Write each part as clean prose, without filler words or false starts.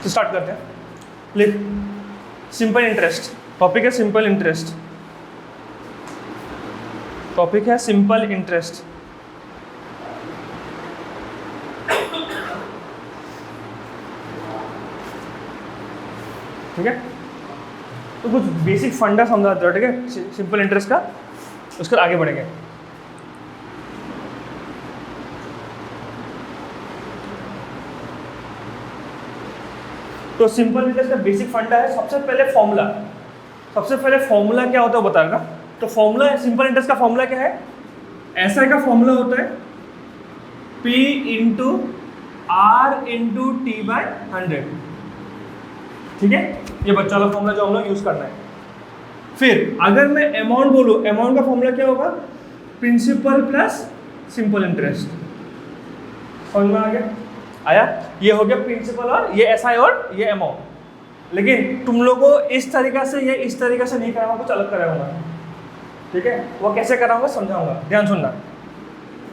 तो स्टार्ट करते हैं। लिख सिंपल इंटरेस्ट। टॉपिक है सिंपल इंटरेस्ट। टॉपिक है सिंपल इंटरेस्ट। ठीक है, तो कुछ बेसिक फंडा समझाते हो, ठीक है, सिंपल इंटरेस्ट का, उसके आगे बढ़ेंगे। तो सिंपल इंटरेस्ट का बेसिक फंडा है, सबसे पहले फॉर्मूला क्या होता है वो बताएगा। तो फॉर्मूला है सिंपल इंटरेस्ट का, फॉर्मूला क्या है, ऐसा का फॉर्मूला होता है P into R into T by 100। ठीक है, ये बच्चा वाला फॉर्मूला जो हम लोग यूज करना है। फिर अगर मैं अमाउंट बोलूँ, अमाउंट का फॉर्मूला क्या होगा, प्रिंसिपल प्लस सिंपल इंटरेस्ट। समझ में आ गया? आया? ये हो गया प्रिंसिपल और ये एसआई और ये अमाउंट। लेकिन तुम लोग को इस तरीका से, ये इस तरीका से नहीं कराऊंगा, कुछ अलग कराऊंगा। ठीक है, वो कैसे कराऊंगा समझाऊंगा, ध्यान सुनना।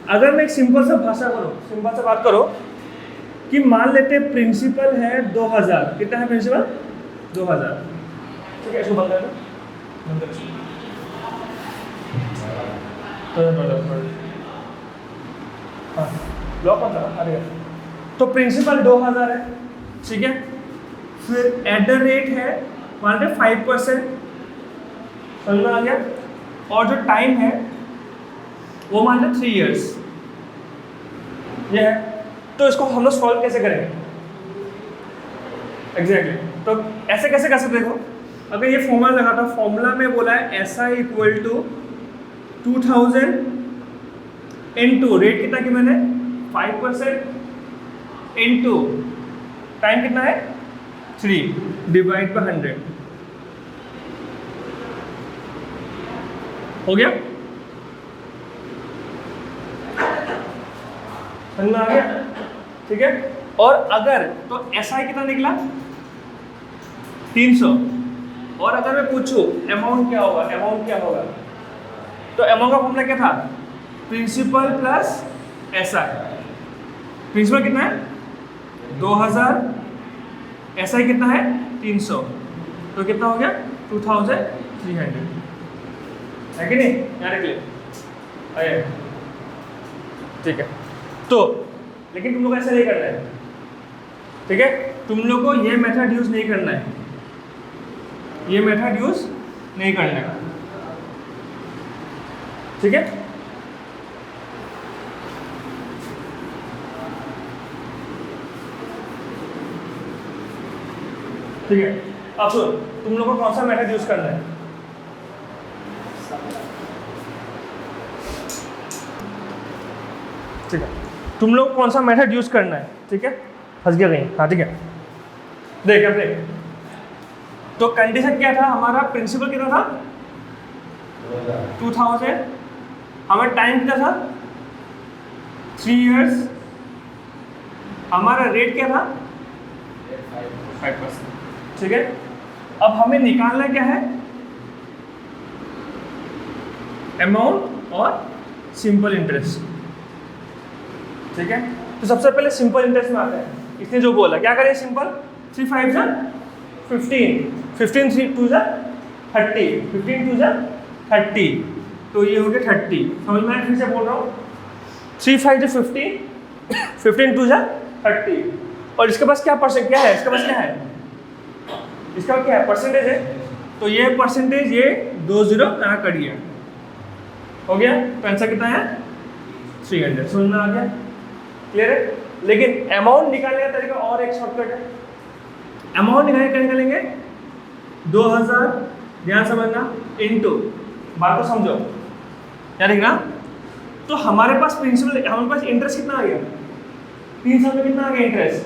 अगर मैं एक सिंपल सा भाषा करूँ, सिंपल से बात करो कि मान लेते प्रिंसिपल है 2000, कितना है प्रिंसिपल 2000। ठीक है, इसको बंद कर दो, हाँ लॉक मत लगा, अरे तो प्रिंसिपल 2000 है। ठीक है, फिर एट द रेट है मान लेते 5%। समझ में आ गया? और जो टाइम है वो मान लेते 3 years। ये है, तो इसको हम लोग सॉल्व कैसे करेंगे एग्जैक्टली तो ऐसे कैसे कर सकते देखो, अगर ये फॉर्मूला लगा था, फॉर्मूला में बोला है SI equal to 2000 into rate कितना कि मैंने 5% इंटू टाइम कितना है 3 डिवाइड बाय 100। हो गया? समझ में आ गया? ठीक है, और अगर तो SI कितना निकला 300। और अगर मैं पूछूं अमाउंट क्या होगा, अमाउंट क्या होगा, तो अमाउंट का फॉर्मूला क्या था, प्रिंसिपल प्लस SI। प्रिंसिपल कितना है 2000, SI कितना है 300, तो कितना हो गया 2300 है कि नहीं? यहाँ निकले आइए। ठीक है, तो लेकिन तुम लोग ऐसा नहीं करना है। ठीक है, तुम लोग को ये मेथड यूज नहीं करना है, ये मेथड यूज नहीं करना है। ठीक है, ठीक है, अब सुन, तुम लोग को कौन सा मेथड यूज करना है, ठीक है, तुम लोग कौन सा मेथड यूज करना है। ठीक है, फंस गया कहीं, हाँ ठीक है, देख अपने। तो कंडीशन क्या था हमारा, प्रिंसिपल कितना था 2000, हमारा टाइम कितना था 3 years, हमारा रेट क्या था 5%। ठीक है, अब हमें निकालना क्या है, अमाउंट और सिंपल इंटरेस्ट। ठीक है, तो सबसे पहले सिंपल इंटरेस्ट में आते हैं। इसने जो बोला क्या करें, सिंपल 3 5 15, 15 3 2 30, 15 2 30, तो ये हो गया 30। समझ में आया? फिर से बोल रहा हूँ, 3 5 15, 15 2 30। और इसके पास क्या परसेंट, क्या है इसके पास, क्या है इसका, क्या है परसेंटेज है, तो ये परसेंटेज, ये 2 0 यहाँ करिए, हो गया। तो आंसर कितना है 300। समझ में आ गया? क्लियर है? लेकिन अमाउंट निकालने का तरीका और एक शॉर्टकट है। अमाउंट निकालेंगे 2000, ध्यान समझना, इनटू, बात को समझो, क्या लिखना, तो हमारे पास प्रिंसिपल, हमारे पास इंटरेस्ट कितना आ गया 3 साल में, कितना आ गया इंटरेस्ट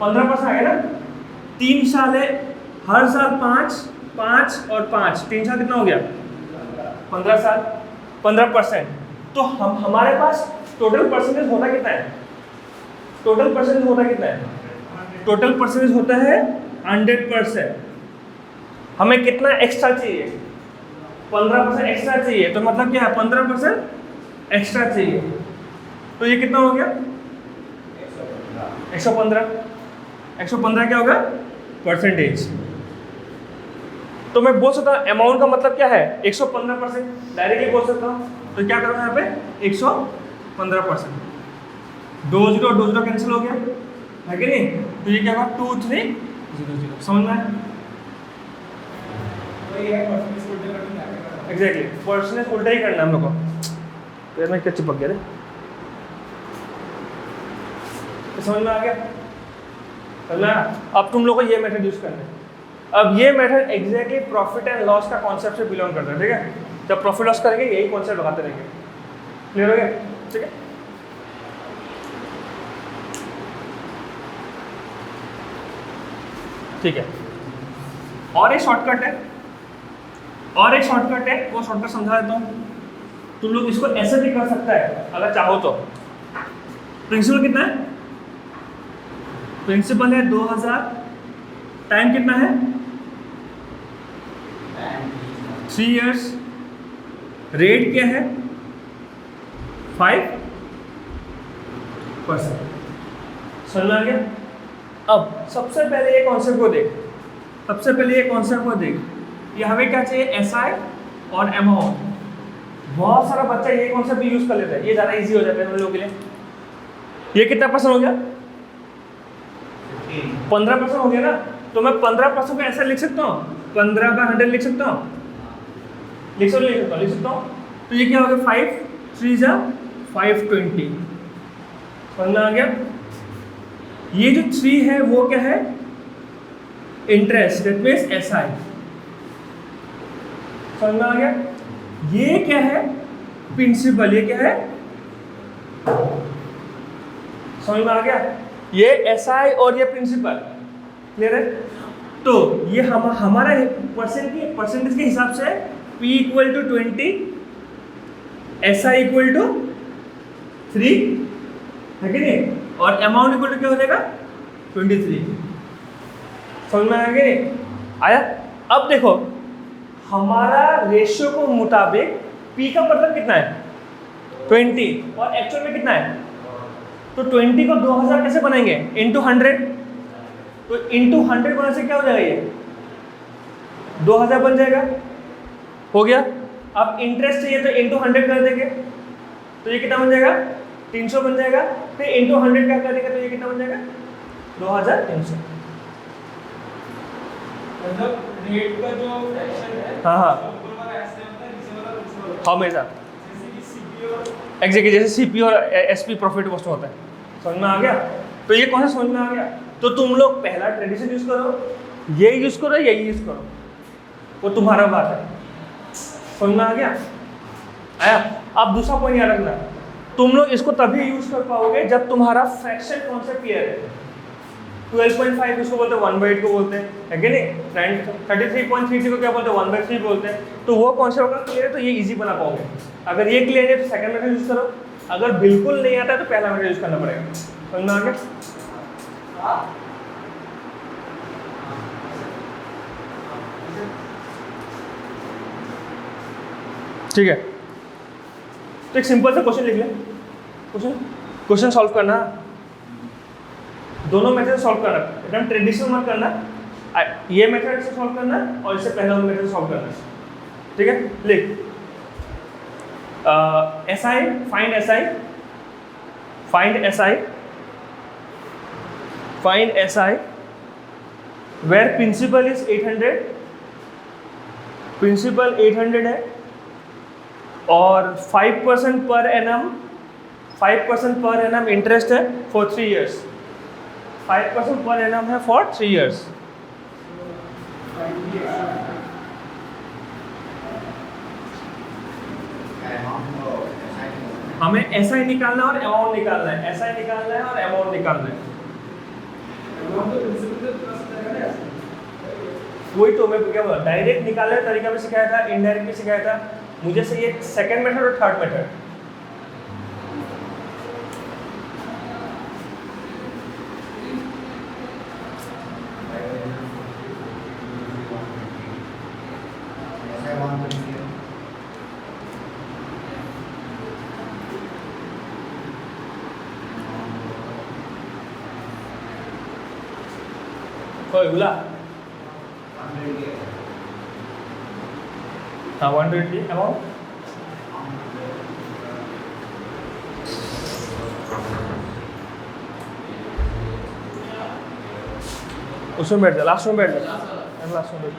15% आ गया ना। 3 साल है, हर साल 5 5 और 5, 3 साल कितना हो गया 15 साल, 15%। तो हम हमारे पास टोटल परसेंटेज होता कितना है, टोटल परसेंटेज होता कितना है, टोटल परसेंटेज होता है 100%। हमें कितना एक्स्ट्रा चाहिए 15% एक्स्ट्रा चाहिए, तो मतलब क्या है 15% एक्स्ट्रा चाहिए, तो ये कितना हो गया 115। 115 क्या होगा परसेंटेज। तो मैं बोल सकता हूँ अमाउंट का मतलब क्या है 115%, डायरेक्टली बोल सकता हूँ। तो क्या करूँ यहाँ पे 115%, 2 0 2 0 कैंसिल हो गया है कि नहीं, तो ये क्या होगा 2 3 0 0। समझ में आया? एग्जैक्टली परसेंटेज उल्टा ही करना हम लोग को। तो यार मैं क्या चिपक गया रे, समझ में आ गया? समझ में आया? अब तुम लोग को ये मेथड यूज करना है। अब ये method exactly profit and loss का कॉन्सेप्ट से बिलोंग करता है, ठीक है? जब प्रॉफिट लॉस करेंगे यही कॉन्सेप्ट लगाते रहेंगे। क्लियर हो गया? ठीक है, ठीक है। और एक शॉर्टकट है, और एक शॉर्टकट है, वो शॉर्टकट समझा देता हूँ। तुम लोग इसको ऐसे भी कर सकता है अगर चाहो तो। प्रिंसिपल कितना है? प्रिंसिपल है 2000, टाइम कितना है 3 years, रेट क्या है 5%। समझ में आ गया? अब सबसे पहले ये कॉन्सेप्ट को देख, सबसे पहले ये कॉन्सेप्ट को देख, ये हमें क्या चाहिए एसआई और अमाउंट। बहुत सारा बच्चा ये कॉन्सेप्ट भी यूज कर लेता है, ये ज़्यादा इजी हो जाता है हम लोगों के लिए। ये कितना परसेंट हो गया 15% हो गया ना, तो मैं 15% को ऐसा लिख सकता हूँ, 15/100 लिख सकता हूँ, लिख सकता हूँ। तो ये क्या हो गया 5 3 520। समझ में आ गया? ये जो 3 है वो क्या है इंटरेस्ट, दैट मींस एसआई। समझ में आ गया? ये क्या है प्रिंसिपल, ये क्या है समझ में आ गया? ये एसआई और ये प्रिंसिपल। क्लियर है? तो ये हमारा परसेंटेज के हिसाब से P = 20, SI = 3 है कि नहीं, और अमाउंट इक्वल टू क्या हो जाएगा 23। समझ में आया? अब देखो हमारा रेशियो को मुताबिक P का मतलब कितना है 20 और एक्चुअल में कितना है, तो 20 को 2000 कैसे बनाएंगे इंटू 100, तो इंटू 100 बनाने से क्या हो जाएगा ये 2000 बन जाएगा, हो गया। अब इंटरेस्ट चाहिए तो इंटू 100 कर देंगे, तो ये कितना बन जाएगा 300 बन जाएगा, फिर इंटू 100 क्या करेंगे तो ये कितना बन जाएगा 2300। मतलब रेट का जो फ्रैक्शन है हाँ ऊपर वाला ऐसे होता है, नीचे वाला दूसरा होता है। हमेशा जैसे कि सीपी और एग्जैक्टली जैसे सीपी और एसपी प्रॉफिट कॉस्ट होता है। समझ में आ गया? तो ये कौन सा समझ में आ गया? तो तुम लोग पहला ट्रेडिशन यूज करो, ये यूज करो, यही यूज करो, वो तुम्हारा बात है। समझ में आ गया? आया? अब दूसरा पॉइंट याद रखना, तुम लोग इसको तभी यूज कर पाओगे जब तुम्हारा फ्रैक्शन कॉन्सेप्ट क्लियर है। 12.5 इसको बोलते हैं 1/8 को बोलते हैं, है कि नहीं? 33.33 को क्या बोलते हैं 1/3 बोलते हैं। तो वो कॉन्सेप्ट अगर क्लियर है तो ये इजी बना पाओगे। अगर ये क्लियर है तो सेकंड मेथड यूज करो, अगर बिल्कुल नहीं आता है तो पहला मेथड यूज करना पड़ेगा। समझ में आ गया? ठीक है, तो एक सिंपल सा क्वेश्चन लिख ले, क्वेश्चन सॉल्व करना, दोनों मेथड सॉल्व करना, एकदम ट्रेडिशनल मत करना, ये मेथड से सॉल्व करना और इससे पहला मेथड से सॉल्व करना। ठीक है, लिख SI, फाइंड SI, फाइंड SI where principal is 800, principal 800 है और 5% पर एनम, 5% पर एनम इंटरेस्ट है फॉर 3 years, 5% पर एनम है फॉर 3 years। हमें SI निकालना है और अमाउंट निकालना है, SI निकालना है और अमाउंट निकालना है। वही तो मैं क्या बोला, डायरेक्ट निकालने का तरीका भी सिखाया था, इनडायरेक्ट भी सिखाया था। मुझे से ये सेकंड मेथड और थर्ड मेथड। कोई बोला हाँ 120 अमाउंट उसमें बैठ जा लास्ट में बैठ जा लास्ट में बैठ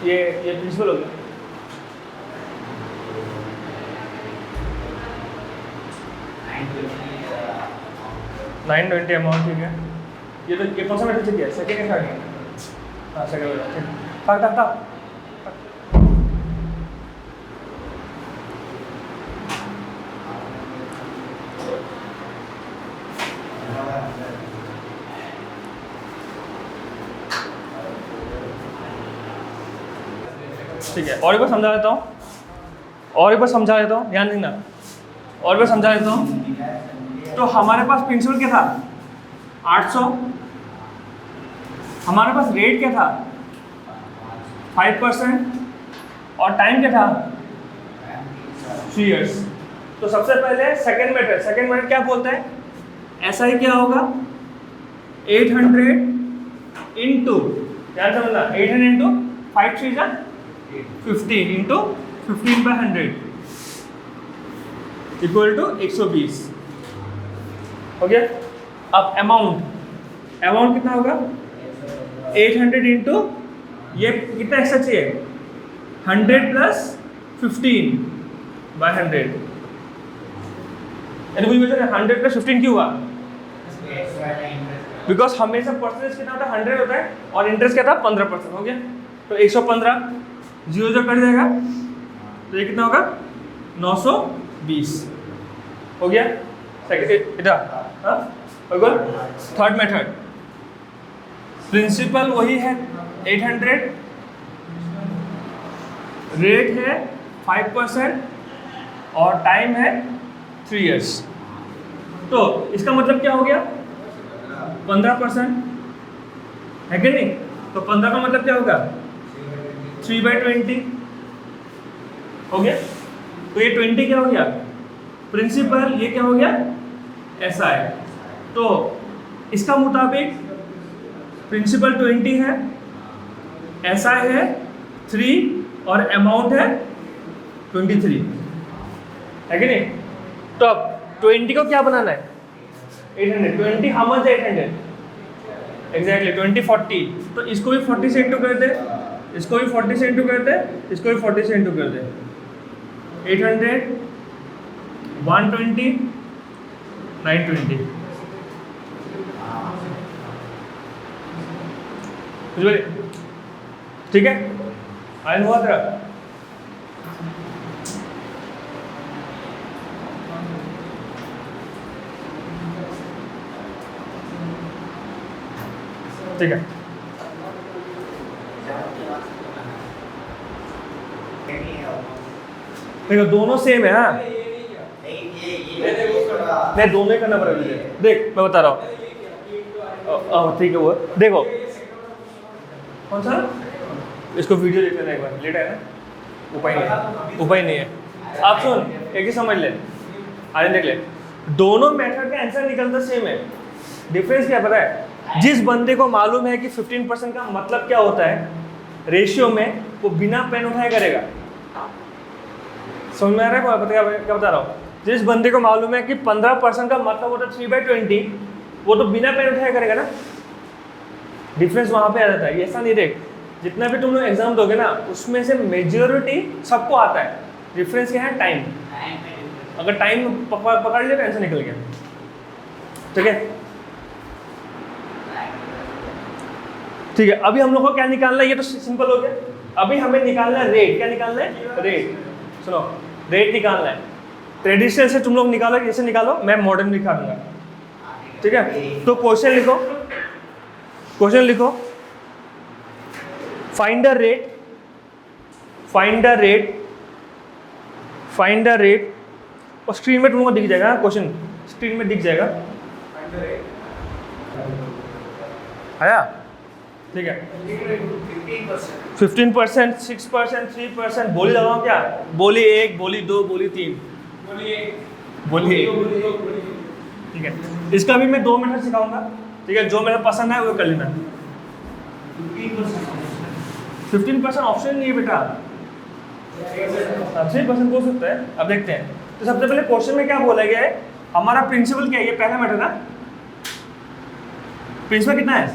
ये प्रिंसिपल हो गया $920 अमाउंट ठीक है ये कौन सा मेथड से किया सेकंड या थर्ड हाँ सेकंड ठीक था ठीक है और एक बार समझा देता हूँ ध्यान देना और एक बार समझा देता हूँ तो हमारे पास प्रिंसिपल क्या था 800 हमारे पास रेट क्या था 5% और टाइम क्या था 3 years तो सबसे पहले सेकंड मेथड क्या बोलते हैं ऐसा ही क्या होगा 800 इंटू ध्यान समझना 800 इंटू 5 3 जा 15 इंटू 15/100 इक्वल टू 120 हो गया अब अमाउंट कितना होगा 800 इंटू ये कितना एक्स्ट्रा चाहिए 100 प्लस 15/100 100 प्लस 15 क्यों हुआ बिकॉज हमेशा परसेंटेज कितना होता है 100 होता है और इंटरेस्ट क्या था 15% हो गया तो 115 जीरो जो कट जाएगा तो ये कितना होगा 920 हो गया सेकंड इधर थर्ड मेथड प्रिंसिपल वही है 800 रेट है 5% और टाइम है 3 years तो इसका मतलब क्या हो गया 15% है कि नहीं तो 15 का मतलब क्या होगा 3/20 हो गया तो ये 20 क्या हो गया प्रिंसिपल ये क्या हो गया ऐसा है तो इसका मुताबिक प्रिंसिपल 20 है ऐसा है 3 और अमाउंट है 23 है कि नहीं तो अब 20 को क्या बनाना है 800 20 how much 800 एग्जैक्टली 20 40 तो इसको भी 40 से इंटू कर दे इसको भी 40 से इंटू कर दे इसको भी 40 से इंटू कर दे 800 120 920 ठीक है आयन हुआ तेरा ठीक है देखो दोनों सेम है हाँ नहीं दोनों ही करना पड़ेगा मुझे देख मैं बता रहा हूँ ठीक है वो देखो कौन सा इसको वीडियो देख लेना एक बार लेट है ना उपाय नहीं है आप सुन एक ही समझ ले आगे देख ले दोनों मेथड का आंसर निकलता सेम है डिफरेंस क्या पता है जिस बंदे को मालूम है कि 15% का मतलब क्या होता है रेशियो में वो बिना पेन उठाए करेगा समझ में आ रहा है क्या बता रहा हूँ जिस बंदे को मालूम है कि 15% का मतलब होता है 3/20 वो तो बिना पेन उठाए करेगा ना डिफरेंस वहाँ पे आ जाता है ऐसा नहीं देख जितना भी तुम लोग एग्जाम दोगे ना उसमें से मेजॉरिटी सबको आता है डिफरेंस क्या है टाइम अगर टाइम पकड़ लिया तो आंसर निकल गया ठीक है ठीक है अभी हम लोग को क्या निकालना है ये तो सिंपल हो गया अभी हमें निकालना है रेट क्या निकालना है रेट सुनो रेट निकालना है ट्रेडिशनल से तुम लोग निकालो कैसे निकालो मैं मॉडर्न दिखा दूंगा ठीक है तो क्वेश्चन लिखो फाइंड द रेट और स्क्रीन में तुम लोगों को दिख जाएगा क्वेश्चन स्क्रीन में दिख जाएगा आया ठीक है 15% 6% 3% बोली लगाओ क्या बोली 1 बोली 2 बोली 3 बोली 1 ठीक है इसका भी मैं 2 मिनट सिखाऊंगा ठीक है, जो मेरा पसंद है वो कर लेना। 15% ऑप्शन नहीं है बेटा, 3% हो सकता है। अब देखते हैं, तो सबसे पहले क्वेश्चन में क्या बोला गया है, हमारा प्रिंसिपल क्या है, ये पहला मैटर ना, प्रिंसिपल कितना है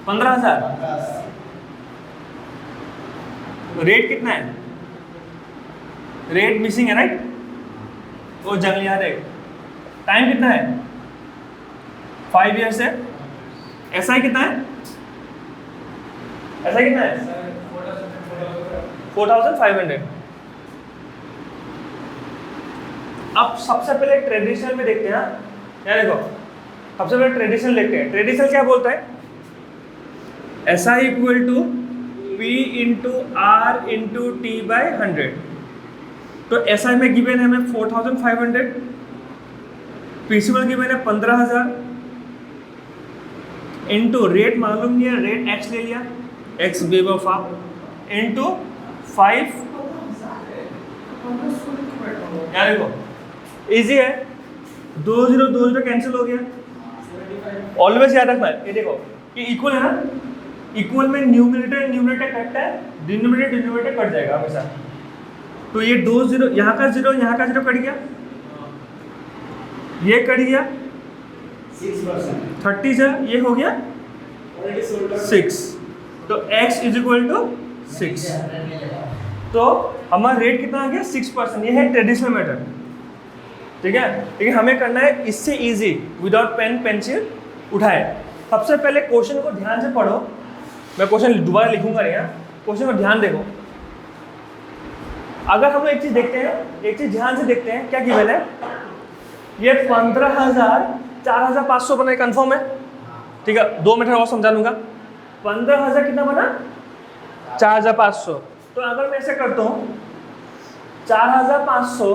15,000, रेट कितना है, रेट मिसिंग है राइट, वो जंगली रेट, टाइम कितना है 5 ईयर्स है, एसआई कितना है, एसआई कितना है 4,500। अब सबसे पहले ट्रेडिशनल में देखते हैं, यहाँ देखो सबसे पहले ट्रेडिशनल देखते हैं। ट्रेडिशनल क्या बोलता है, S I equal to P into R into T by 100। तो एस आई में गिवन है हमें 4,500, प्रिंसिपल गिवन है 15,000 इंटू रेट मालूम नहीं है, रेट एक्स ले लिया, एक्स बेवफा इंटू 5। यार देखो इजी है, 2 0 कैंसिल हो गया। ऑलवेज याद रखना है, ये देखो ये इक्वल है ना, इक्वल में न्यूमरेटर कटता है, डिनोमिनेटर कट जाएगा हमेशा। तो ये 2 0, यहाँ का 0 यहाँ का 0 कट गया, ये कट गया 30 से ये हो गया 6, तो x इज इक्वल टू 6। तो हमारा रेट कितना आ गया 6%। ये है ट्रेडिशनल मेथड, ठीक है। लेकिन हमें करना है इससे इजी, विदाउट पेन पेंसिल उठाए। सबसे पहले क्वेश्चन को ध्यान से पढ़ो, मैं क्वेश्चन दोबारा लिखूंगा नहीं, क्वेश्चन को ध्यान देखो। अगर हम लोग एक चीज देखते हैं, एक चीज ध्यान से देखते हैं, क्या गिवन है, ये 15,000 4,500 बना, कंफर्म है, ठीक है। 2 मिनट और समझा लूंगा। 15,000 कितना बना 4,500। तो अगर मैं ऐसे करता हूँ 4,500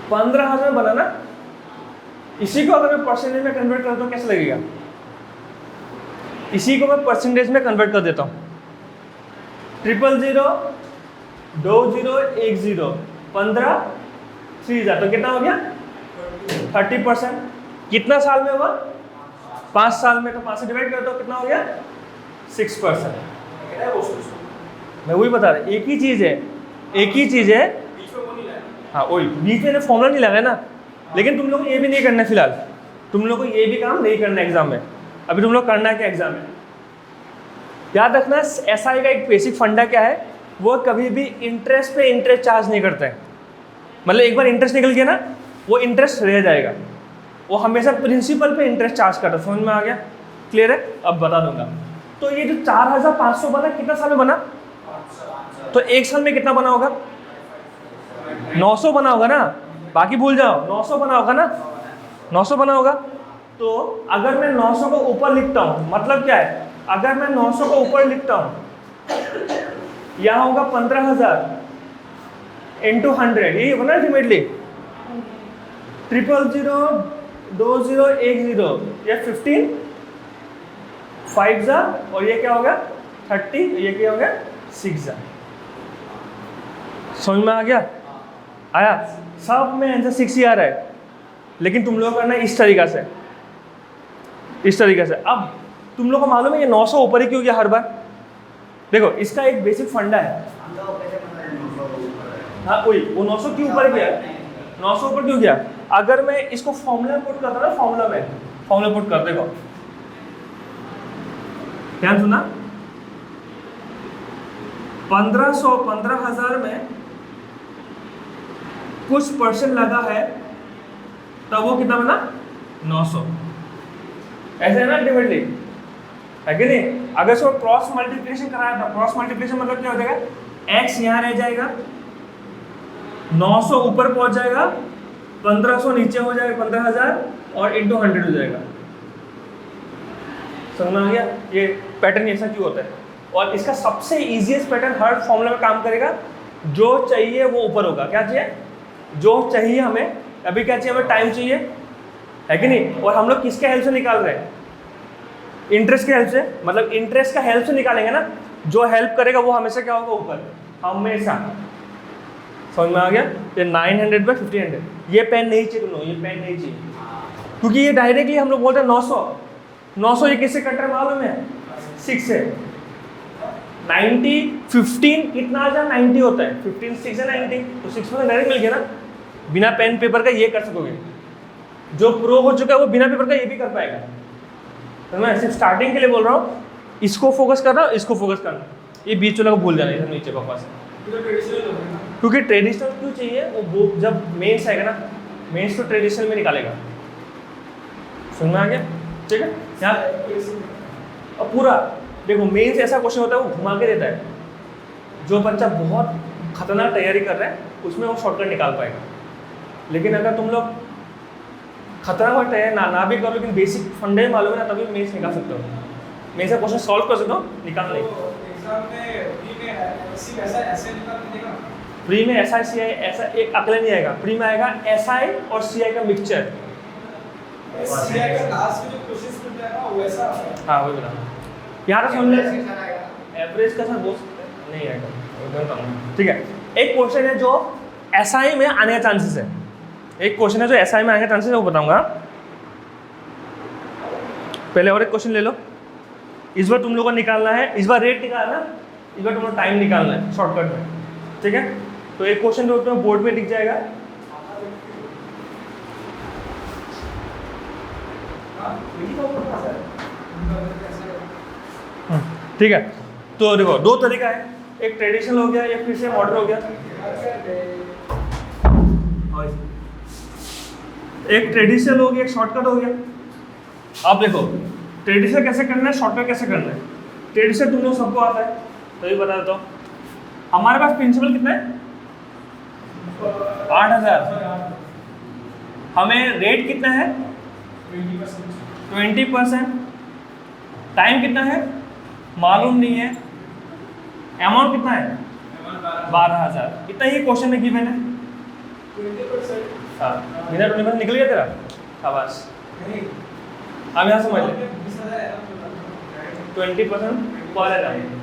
15,000 बना ना, इसी को अगर मैं परसेंटेज में कन्वर्ट करता हूँ कैसे लगेगा, इसी को मैं परसेंटेज में कन्वर्ट कर देता हूँ। 000 2 0 1 0 15 3,000, तो कितना हो गया 30%। कितना साल में हुआ 5 साल में, तो 5 से डिवाइड कर दो, कितना हो गया 6%। मैं वही बता रहा, एक ही चीज़ है, एक ही चीज़ है। हाँ वही, बीच में फॉर्मूला नहीं लगा ना। लेकिन तुम लोग को ये भी नहीं करना है फिलहाल, तुम लोग को ये भी काम नहीं करना है एग्जाम में। अभी तुम लोग करना है क्या एग्जाम में, याद रखना एसआई का एक बेसिक फंडा क्या है, वो कभी भी इंटरेस्ट पे इंटरेस्ट चार्ज नहीं करता है। मतलब एक बार इंटरेस्ट निकल गया ना, वो इंटरेस्ट रह जाएगा, वो हमेशा प्रिंसिपल पे इंटरेस्ट चार्ज करता है। समझ में आ गया, क्लियर है। अब बता दूंगा, तो ये जो 4,500 बना कितना साल में बना, तो 1 साल में कितना बना होगा 900 बना होगा ना, बाकी भूल जाओ, 900 बना होगा ना, 900 बना होगा। तो अगर मैं 900 को ऊपर लिखता हूँ, मतलब क्या है, अगर मैं 900 को ऊपर लिखता हूँ, यहाँ होगा 15,000 इंटू 100, यही होगा ना अल्टीमेटली। 000 2 0 1 0, ये 15 5 और ये क्या होगा 30, ये क्या होगा 6। समझ में आ गया, आया सब में आंसर 6 ही आ रहा है। लेकिन तुम लोग करना इस तरीका से, इस तरीके से। अब तुम लोग को मालूम है ये 900 ऊपर ही क्यों गया हर बार, देखो इसका एक बेसिक फंडा है। हाँ वही, वो 900 क्यों ऊपर गया, 900 ऊपर क्यों गया। अगर मैं इसको फॉर्मूला पुट करता ना, फॉर्मूला में फॉर्मूला पुट कर, देखो ध्यान सुना, 15,000 में कुछ परसेंट लगा है, तब वो कितना बना 900। ऐसे है ना अल्टीमेटली, है कि नहीं। अगर इसको क्रॉस मल्टीप्लिकेशन कराया था, क्रॉस मल्टीप्लिकेशन मतलब क्या हो जाएगा, x यहाँ रह जाएगा, 900 ऊपर पहुंच जाएगा, 1500 नीचे हो जाएगा, 15,000 और इंटू 100 हो जाएगा। समझ में आ गया, ये पैटर्न ऐसा क्यों होता है। और इसका सबसे इजीएस्ट पैटर्न हर फॉर्मूला में काम करेगा, जो चाहिए वो ऊपर होगा। क्या चाहिए, जो चाहिए हमें, अभी क्या चाहिए हमें, टाइम चाहिए, है कि नहीं। और हम लोग किसके हेल्प से निकाल रहे हैं, इंटरेस्ट के हेल्प से, मतलब इंटरेस्ट का हेल्प से निकालेंगे ना, जो हेल्प करेगा वो हमेशा क्या होगा ऊपर, हमेशा। समझ में आ गया। ये 900 बाई 1500, ये पेन नहीं चाहिए तुम लोग, ये पेन नहीं चाहिए, क्योंकि ये डायरेक्टली हम लोग बोलते हैं 900 900 ये किससे कट रहा है मालूम है 6 से 90 15 कितना आ जाए 90 होता है 15 6 है 90 तो 6% डायरेक्ट मिल गया ना बिना पेन पेपर का ये कर सकोगे जो प्रो हो चुका है वो बिना पेपर का ये भी कर पाएगा तो मैं सिर्फ स्टार्टिंग के लिए बोल रहा हूँ इसको फोकस कर रहा हूँ इसको फोकस करना ये बीच वाला को भूल जाना इधर नीचे बकवास क्योंकि ट्रेडिशनल क्यों चाहिए वो जब मेंस आएगा ना मेंस तो ट्रेडिशनल में निकालेगा सुन में आ गया ठीक है यहाँ अब पूरा देखो मेंस ऐसा क्वेश्चन होता है वो घुमा के देता है जो बच्चा बहुत खतरनाक तैयारी कर रहा है उसमें वो शॉर्टकट निकाल पाएगा लेकिन अगर तुम लोग खतरनाक तैयारी ना भी करो लेकिन बेसिक फंडे मालूम है ना तभी मेंस निकाल सकते हो मेंस का क्वेश्चन सॉल्व कर सकते हो निकाल नहीं एग्जाम में सिर्फ ऐसा ऐसे निकालने देगा प्री में एस आई सी आई ऐसा एक अकेले नहीं आएगा प्री में आएगा एस आई और सी आई का मिक्सचर सीआई का लास्ट में जो क्वेश्चंस मिलता है ना वैसा हाँ वही बता यहाँ तक सुन ले एवरेज का सर बोल सकते हैं नहीं आएगा ठीक है एक क्वेश्चन है जो एस आई में आने का चांसेस है एक क्वेश्चन है जो एस आई में आने का चांसेस है वो बताऊंगा पहले और एक क्वेश्चन ले लो इस बार तुम लोगों को निकालना है इस बार रेट निकालना इस बार तुम्हें टाइम निकालना है शॉर्टकट में ठीक है तो एक क्वेश्चन जो तुम्हें बोर्ड में दिख जाएगा ठीक है तो देखो दो तरीका है एक ट्रेडिशनल हो गया या फिर से मॉडर्न हो गया एक ट्रेडिशनल हो गया एक शॉर्टकट हो गया अब देखो ट्रेडिशनल कैसे करना है शॉर्टकट कैसे करना है ट्रेडिशनल तुम लोग सबको आता है तो ये बता देता हूँ हमारे पास प्रिंसिपल कितना है 8,000 हमें रेट कितना है 20% टाइम कितना है मालूम नहीं है अमाउंट कितना है 12,000 इतना ही क्वेश्चन में गिवन है 20% हाँ बिना 20% निकल गया तेरा शाबाश अब यहाँ समझ ले 20% पर एनम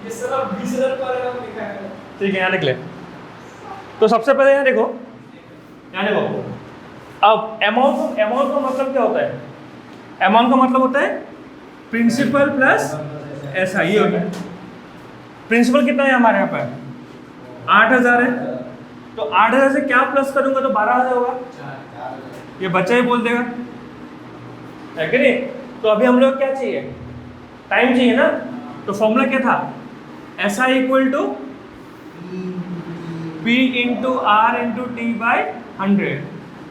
ये सारा 20,000 पर एनम लिखा है ठीक है यहाँ निकले तो सबसे पहले यहाँ देखो यहाँ देखो अब अमाउंट का मतलब क्या होता है अमाउंट का मतलब होता है प्रिंसिपल प्लस ऐसा ही होता है प्रिंसिपल कितना है हमारे यहाँ पर 8,000 है तो 8,000 से क्या प्लस करूंगा तो 12,000 होगा ये बच्चा ही बोल देगा है कि नहीं तो अभी हम लोग क्या चाहिए टाइम चाहिए ना तो फॉर्मूला क्या था S I equal to P into R into T by 100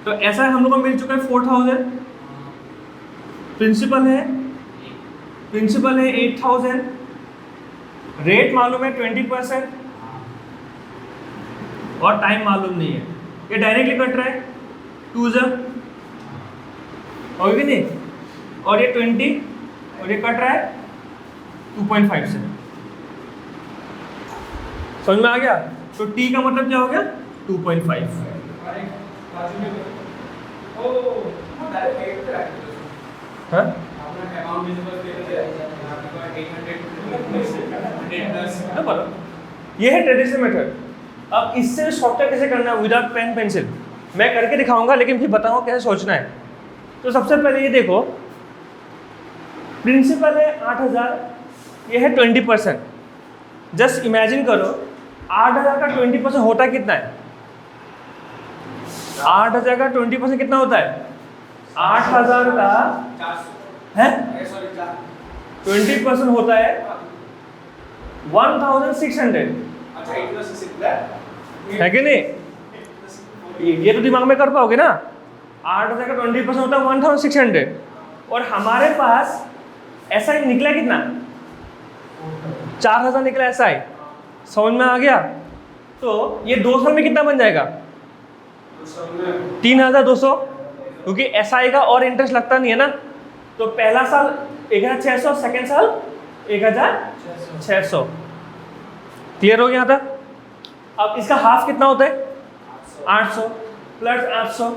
तो ऐसा हम लोग को मिल चुका है 4,000 प्रिंसिपल है 8,000 रेट मालूम है 20% और टाइम मालूम नहीं है ये डायरेक्टली कट रहा है 2 होगी कि नहीं और ये 20 और ये कट रहा है 2.5 से समझ में आ गया तो t का मतलब क्या हो गया 2.5 हमारे बाजू में ओ हम डायरेक्ट रेट पे रखते हैं हाँ अपना अमाउंट विजिबल पे आपका 800 प्लस ना बोलो ये है ट्रेडिशनल मेथड अब इससे शॉर्टकट कैसे करना है विदाउट पेन पेंसिल मैं करके दिखाऊंगा लेकिन फिर बताऊंगा कैसे सोचना है तो सबसे पहले ये देखो प्रिंसिपल है 8,000 ये है 20% जस्ट इमेजिन करो 8,000 का 20% होता कितना है 8,000 का 20% कितना होता है 8,000 का 400 है सॉरी 20% होता है 1,600 अच्छा 8 से सिंपल है कि नहीं ये तो दिमाग में कर पाओगे ना 8,000 का 20% होता है 1,600 और हमारे पास ऐसा ही निकला कितना 4,000 निकला ऐसा ही समझ में आ गया तो ये 2 साल में कितना बन जाएगा 3,200 क्योंकि SI का और इंटरेस्ट लगता नहीं है ना तो पहला साल 1,600 सेकेंड साल 1,600 क्लियर हो गया यहाँ तक अब इसका हाफ कितना होता है 800 प्लस 800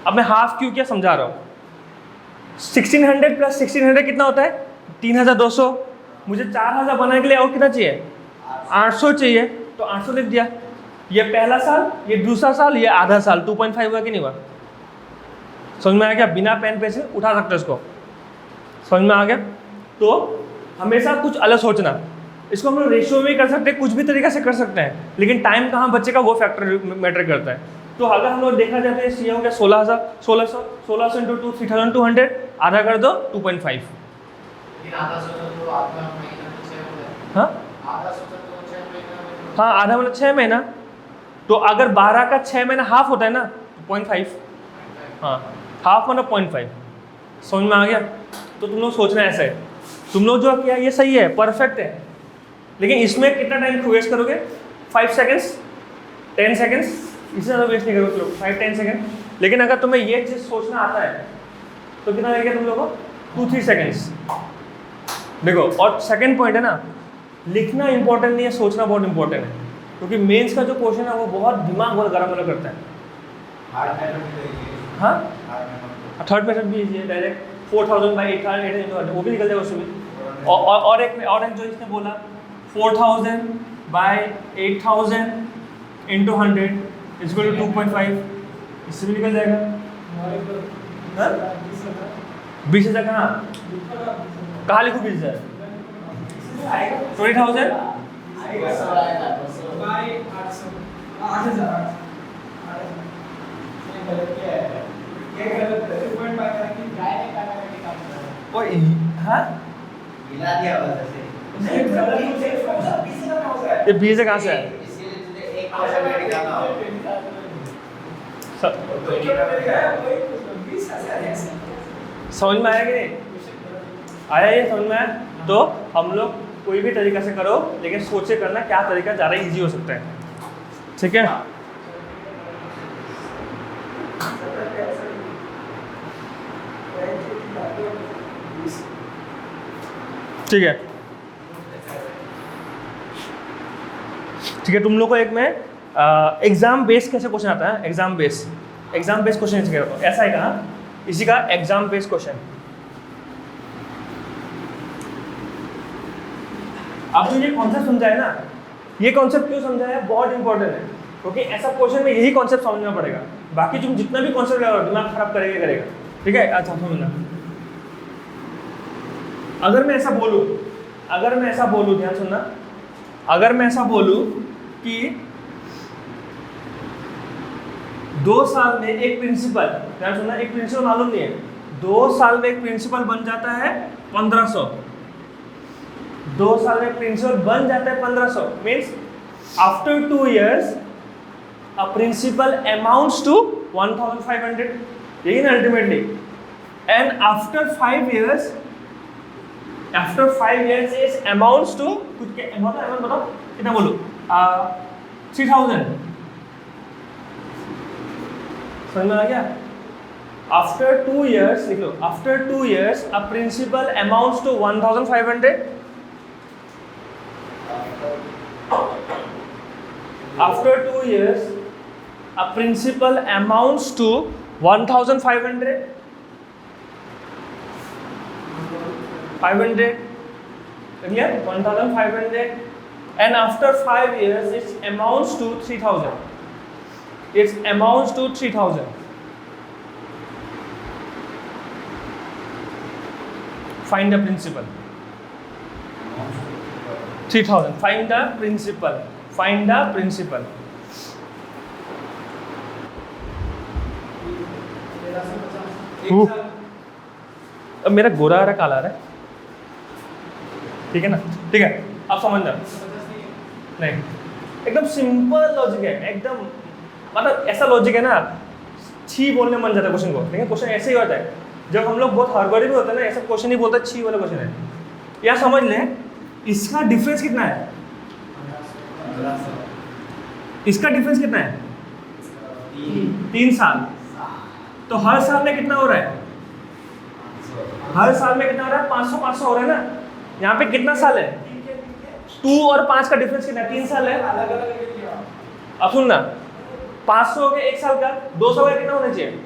अब मैं हाफ क्यों क्या समझा रहा हूँ 1,600 प्लस 1,600 कितना होता है 3,200 मुझे 4,000 बनाने के लिए और कितना चाहिए 800 चाहिए तो 800 लिख दिया ये पहला साल ये दूसरा साल ये आधा साल 2.5 हुआ कि नहीं हुआ समझ में आ गया? बिना पेन पेंसिल उठा सकते हो इसको, समझ में आ गया? तो हमेशा कुछ अलग सोचना। इसको हम लोग रेशियो में कर सकते हैं, कुछ भी तरीका से कर सकते हैं, लेकिन टाइम कहाँ बच्चे का वो फैक्टर मैटर करता है। तो अगर हम लोग देखा जाए तो ये हो गया 1600 इंटू 2 3200, आधा कर दो 2.5। हाँ हाँ, आधा मतलब 6 महीना। तो अगर 12 का 6 महीना हाफ होता है ना, 0.5। हाँ, हाफ मतलब 0.5। समझ में आ गया? तो तुम लोग सोचना ऐसा है, तुम लोग जो किया ये सही है, परफेक्ट है, लेकिन इसमें कितना टाइम वेस्ट करोगे? 5 सेकेंड्स, 10 सेकेंड्स, इससे ज़्यादा वेस्ट नहीं करोगे लोग, 5-10 सेकेंड। लेकिन अगर तुम्हें ये चीज़ सोचना आता है तो कितना लगेगा तुम लोगों को? 2-3 सेकेंड्स। देखो, और सेकेंड पॉइंट है ना, लिखना इंपॉर्टेंट नहीं है, सोचना बहुत इंपॉर्टेंट है, क्योंकि मेंस का जो क्वेश्चन है वो बहुत दिमाग बहुत गर्म वाला करता है। हाँ, थर्ड मेथड भी है डायरेक्ट 4000 बाई 800 वो भी निकल जाएगा उसमें भी। और एक जो इसने बोला 4000 बाई 8000 इंटू 100 इक्वल टू 2.5, इससे भी निकल जाएगा। 20,000 कहाँ लिखूँ? 20,000 20,000 हाँ, ये 20 कहाँ से है? समझ में आया कि नहीं आया? ये समझ में आया? तो हम लोग कोई भी तरीका से करो, लेकिन सोचे करना क्या तरीका ज़्यादा इजी हो सकता है। ठीक है? ठीक है, ठीक है। तुम लोग को एक मैं एग्जाम बेस कैसे क्वेश्चन आता है, एग्जाम बेस क्वेश्चन ऐसा है कहा, इसी का एग्जाम बेस क्वेश्चन। अब जो ये कॉन्सेप्ट समझा है ना, ये कॉन्सेप्ट क्यों समझा है, बहुत इंपॉर्टेंट है, क्योंकि ऐसा क्वेश्चन में यही कॉन्सेप्ट समझना पड़ेगा। बाकी तुम जितना भी कॉन्सेप्ट लगाओ दिमाग खराब करेगा। ठीक है? अच्छा समझना, अगर मैं ऐसा बोलूँ, ध्यान सुनना, अगर मैं ऐसा बोलूँ कि 2 साल में एक प्रिंसिपल, ध्यान सुनना, एक प्रिंसिपल मालूम नहीं है, 2 साल में एक प्रिंसिपल बन जाता है 1500। 2 साल में प्रिंसिपल बन जाता है 1500 means after 2 years a principal amounts to 1500, यही ना ultimately. And after 5 years is amounts to कुछ अमाउंट बताओ कितना बोलो, 3000। समझ में आ गया? आफ्टर 2 years लिख लो, after 2 years a principal amounts to 1500। After 2 years, a principal amounts to 1,500. 500. Clear? 1,500. And after 5 years, it amounts to 3,000. It amounts to 3,000. Find the principal. 3,000. Find the principal. Find the principal. अब मेरा गोरा आ रहा है, काला आ रहा है, ठीक है ना? ठीक है, अब समझ जाओ। नहीं, एकदम सिंपल लॉजिक है, एकदम मतलब ऐसा लॉजिक है ना, छी बोलने मन जाता है क्वेश्चन को, लेकिन क्वेश्चन ऐसे ही होता है। जब हम लोग बहुत हड़बड़ी में होते हैं ना, ऐसा क्वेश्चन ही बोलता छी वाला क्वेश्चन है। या समझ लें, इसका डिफरेंस कितना है, इसका डिफरेंस कितना है, 3 साल। तो हर साल में कितना हो रहा है, हर साल में कितना हो रहा है, 500 हो रहा है ना। यहाँ पे कितना साल है, 2 और 5 का डिफरेंस कितना है, 3 साल है। अब सुनना, 500 हो गया 1 साल का, 200 का कितना होना चाहिए,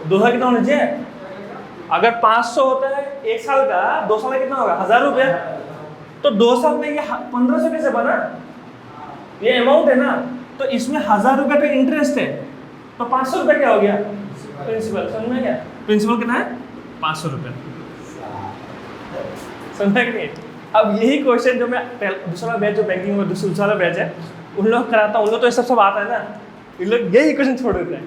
200 कितना होना चाहिए। अगर 500 होता है 1 साल का, 2 साल में कितना होगा, 1000 रुपया। तो 2 साल में ये 1500 कैसे बना, ये अमाउंट है ना, तो इसमें 1000 रुपये पे इंटरेस्ट है, तो 500 रुपये क्या हो गया, प्रिंसिपल, समझ में क्या? प्रिंसिपल कितना है? 500 रुपये। समझ में कि नहीं? अब यही क्वेश्चन जो मैं दूसरा बैच जो बैंकिंग में दूसरा वाला बैच है उन लोग कराता हूँ, उन लोग तो ये सब आता है ना, इन लोग यही क्वेश्चन छोड़ देते हैं,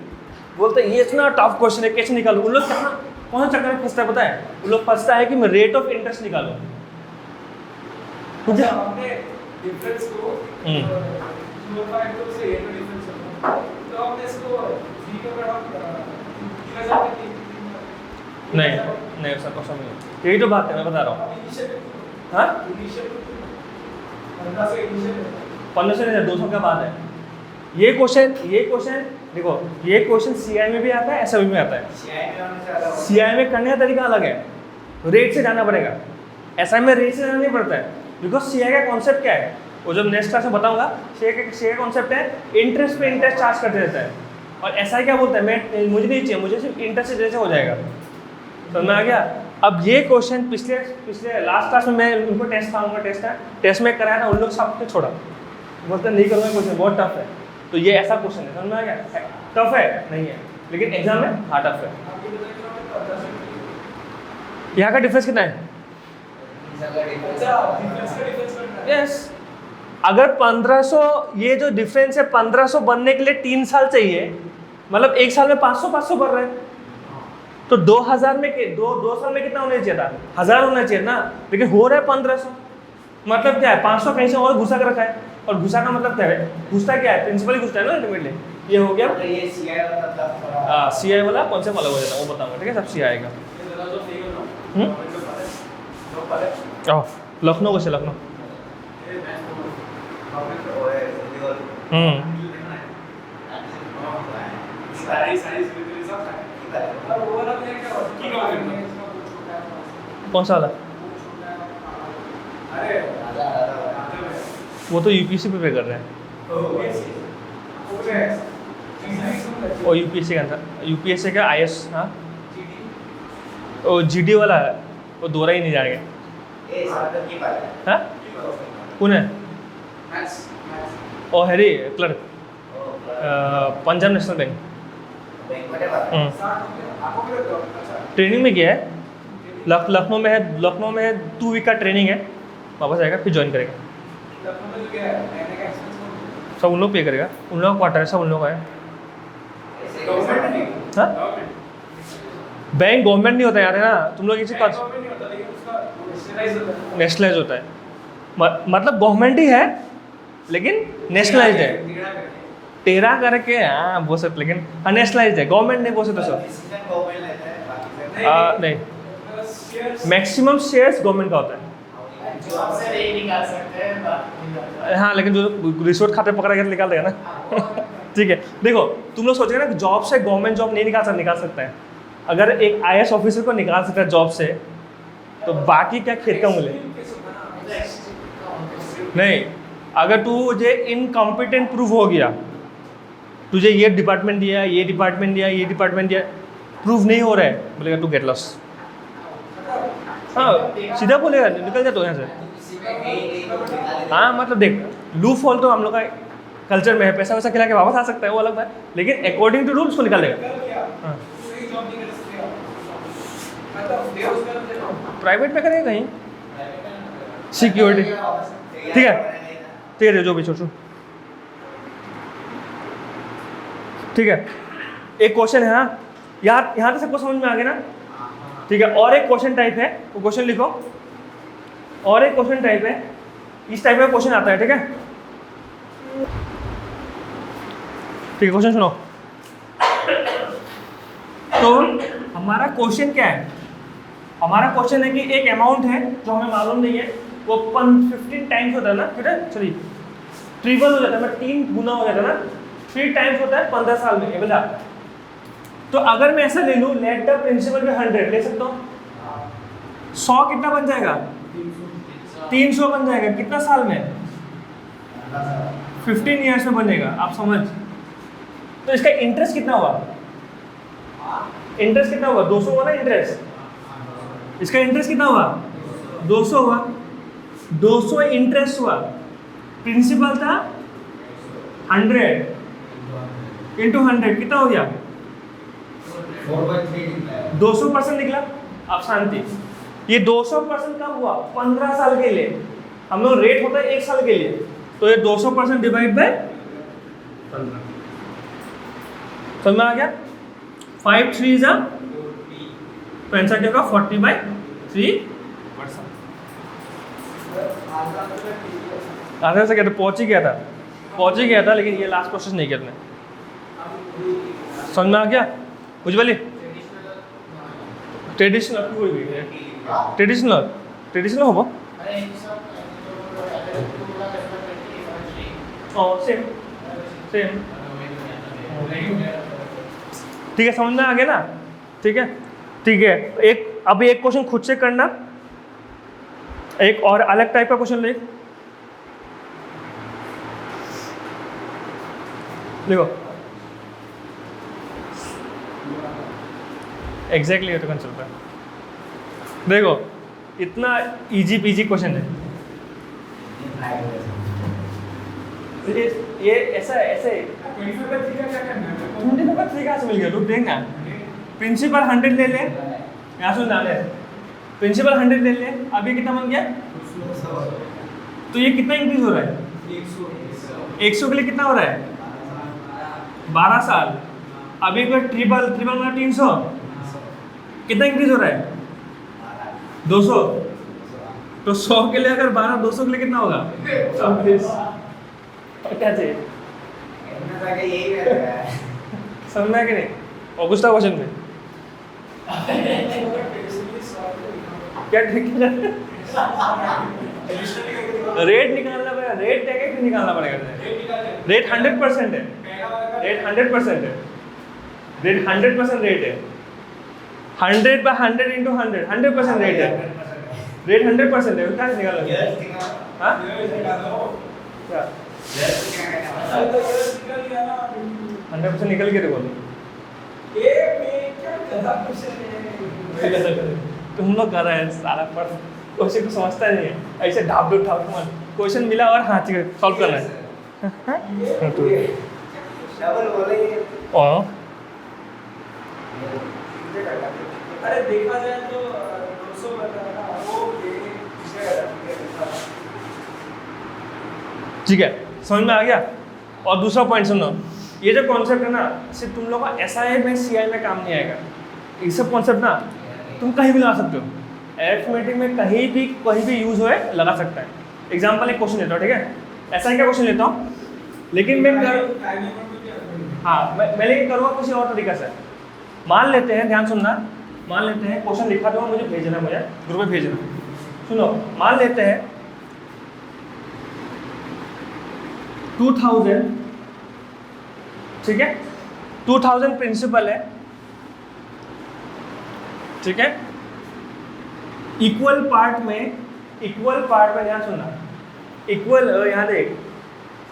बोलते हैं ये इतना टफ क्वेश्चन है कैसे निकालूं। उन लोग कहाँ कौन सा चक्कर में फंसता है पता है? उन लोग फंसता है कि मैं रेट ऑफ इंटरेस्ट निकालूं। अच्छा, हमने डिफरेंस को 0.5 से 8 में डिफरेंस करना, तो हमने इसको जी के ऊपर हम 3000 के नहीं सर क्वेश्चन नहीं, यही तो बात है मैं बता रहा हूँ। हाँ 15 से इनिशियल 15 से नहीं 200 का बात है। ये क्वेश्चन देखो, ये क्वेश्चन सीआई में भी आता है, एसआई में आता है। सीआई में करने का तरीका अलग है, रेट से जाना पड़ेगा। एसआई में रेट से जाना नहीं पड़ता है, बिकॉज सीआई का कॉन्सेप्ट क्या है वो जब नेक्स्ट क्लास में बताऊंगा। सीआई का कॉन्सेप्ट है इंटरेस्ट पे इंटरेस्ट चार्ज करते रहता है, और एसआई क्या बोलता है मैं मुझे नहीं चाहिए, मुझे सिर्फ इंटरेस्ट से जैसे हो जाएगा। समझ में आ गया? अब ये क्वेश्चन पिछले लास्ट क्लास में मैं उनको टेस्ट में कराया था, उन लोग सबको छोड़ा, बोलते नहीं करूँगा क्वेश्चन बहुत टफ है। तो ये ऐसा क्वेश्चन है, समझ में आ गया? टफ है नहीं है, लेकिन एग्जाम में हाँ टफ है। यहाँ का डिफरेंस कितना है? यस, अगर 1500, ये जो डिफरेंस है 1500 बनने के लिए 3 साल चाहिए, मतलब 1 साल में 500 बढ़ रहे हैं, तो 2000 में 2 साल में कितना होना चाहिए था? 1000 होना चाहिए ना, लेकिन हो रहा है 1500। मतलब क्या है? 500 कहीं से और घुसा कर रखा है, और घुसा का मतलब क्या है? घुसता क्या है? प्रिंसिपल ही घुसता है ना अल्टीमेटली। ये हो गया ये सीआई वाला, हाँ सीआई वाला कौन से अलग हो जाता है वो बताऊंगा, ठीक है? सब सीआई का। लखनऊ कैसे? लखनऊ कौन सा वाला? वो तो यूपीएससी पे कर रहे हैं, और यूपीएससी का आंसर, यूपीएससी का आईएस। हाँ वो जीडी वाला है, वो दोहरा ही नहीं जाएगा। हाँ कौन है? Oh Harry clerk, Punjab national bank. Training में गया है, लखनऊ में है। 2 वीक का ट्रेनिंग है, वापस आएगा फिर ज्वाइन करेगा। सब उन लोग पे करेगा, उन लोगों का क्वार्टर है, सब उन लोगों का है। हाँ बैंक गवर्नमेंट नहीं होता यार, है ना? तुम लोग इसी नेशनलाइज होता है, मतलब गवर्नमेंट ही है लेकिन नेशनलाइज है। टेरा करके हाँ बोल सकते, लेकिन नेशनलाइज है, गवर्नमेंट नहीं बोल सकते सर। नहीं, मैक्सिमम शेयर्स गवर्नमेंट का होता है। हाँ लेकिन जो रिश्वत खाते पकड़ा के निकाल देगा ना ठीक है, देखो तुम लोग सोचेगा ना कि जॉब से गवर्नमेंट जॉब नहीं निकाल सकता है। अगर एक आईएएस ऑफिसर को निकाल सकता है जॉब से, तो बाकी क्या खेत का मूल्य? नहीं, अगर तू मुझे इनकॉम्पिटेंट प्रूव हो गया, तुझे ये डिपार्टमेंट दिया, ये डिपार्टमेंट दिया, ये डिपार्टमेंट दिया, प्रूव नहीं हो रहा है, बोलेगा तू गेट लॉस। हाँ सीधा बोलेगा, निकल जा तो यहाँ से। हाँ मतलब देख, लूप होल तो हम लोग का कल्चर में है, पैसा वैसा खिला के वापस आ सकता है, वो अलग बात, लेकिन अकॉर्डिंग टू रूल्स को निकाल देगा। हाँ प्राइवेट में करेगा कहीं सिक्योरिटी, ठीक है जो भी छोड़, ठीक है। एक क्वेश्चन है, हाँ यहाँ तक सबको समझ में आ गया ना? ठीक है, और एक क्वेश्चन टाइप है, वो क्वेश्चन लिखो। और एक क्वेश्चन टाइप है, इस टाइप का क्वेश्चन आता है, ठीक है? ठीक है, क्वेश्चन सुनो। तो हमारा क्वेश्चन क्या है? हमारा क्वेश्चन है कि एक अमाउंट है जो हमें मालूम नहीं है, वो 15 टाइम्स होता है ना, ठीक है, सॉरी ट्रिपल हो जाता है, मतलब 3 गुना हो जाता है ना, 3 टाइम्स होता है 15 साल में, बोला। तो अगर मैं ऐसा ले लूँ, लेट द प्रिंसिपल में 100 ले सकता हूँ, 100 कितना बन जाएगा? 300 बन जाएगा, कितना साल में? 15 ईयर्स में बनेगा, आप समझ। तो इसका इंटरेस्ट कितना हुआ? इंटरेस्ट कितना हुआ? 200 हुआ ना इंटरेस्ट, इसका इंटरेस्ट कितना हुआ? 200 हुआ। 200 इंटरेस्ट हुआ, प्रिंसिपल था 100 इंटू 100 कितना हो गया? 4/3 निकला है। 200% निकला। अब शांति, ये 200% कब हुआ? 15 साल के लिए। हम लोग रेट होता है 1 साल के लिए, तो ये 200% डिवाइड बाय 15। समझ में आ गया? 5 3 जा तो आंसर क्या होगा? 40/3%। आंसर से क्या था? पहुंच ही गया था, लेकिन ये लास्ट प्रोसेस नहीं किया तुमने। समझ में आ गया? उज्ज्वली ट्रेडिशनल कोई भी है, ट्रेडिशनल होगा। सेम ठीक है, समझ में आ गया ना? ठीक है। अभी एक क्वेश्चन खुद से करना, एक और अलग टाइप का क्वेश्चन देखो एग्जैक्टली ये तो कंसेप्ट है। देखो इतना इजी पीजी क्वेश्चन है ये ऐसा 25/3 का क्या करना है? 25/3 कहाँ से मिल गया? तू देखना, प्रिंसिपल 100 ले ले, यहाँ सुन डाले, प्रिंसिपल 100 ले ले, अभी कितना बन गया? तो ये कितना इंक्रीज हो रहा है? 100 के लिए कितना हो रहा है? 12 साल। अभी एक बार ट्रिपल मतलब 300, कितना इंक्रीज हो रहा है? 200। तो 100 के लिए अगर 12, 200 के लिए कितना होगा? 24। क्या चाहिए? समझना है कि नहीं? ऑगस्टा क्वेश्चन में क्या ट्रिक है? रेट निकालना पड़ेगा। रेट क्या है? निकालना पड़ेगा। रेट 100% है। रेट 100% है। रेट 100% रेट है। 100/100 into 100 100% रेट है। रेट 100% है। क्या निकाला? हाँ क्या 100% निकल के देखो। तुम लोग कर रहे हैं सारा पर क्वेश्चन को समझता नहीं है, ऐसे ढाप दो मत। क्वेश्चन मिला और हाँ ठीक है सॉल्व करना है। अरे देखा जाए तो 200 बताना वो ठीक है, समझ में आ गया? और दूसरा पॉइंट सुनो, ये जो कॉन्सेप्ट है ना, सिर्फ तुम लोग का SI में CI में काम नहीं आएगा। ये सब कॉन्सेप्ट ना तुम कहीं भी लगा सकते हो, अरिथमेटिक में कहीं भी यूज होए लगा सकता है। एग्जाम्पल एक क्वेश्चन लेता हूँ, ठीक है? SI का क्वेश्चन लेता हूँ, लेकिन मैं लेकिन करूँगा कुछ और तरीका से। मान लेते हैं, ध्यान सुनना, मान लेते हैं क्वेश्चन लिखा दूँगा, मुझे भेजना, मुझे ग्रुप में भेजना। सुनो, मान लेते हैं 2000, ठीक है? 2000 प्रिंसिपल है, ठीक है? इक्वल पार्ट में ध्यान सुनना, यहाँ देख,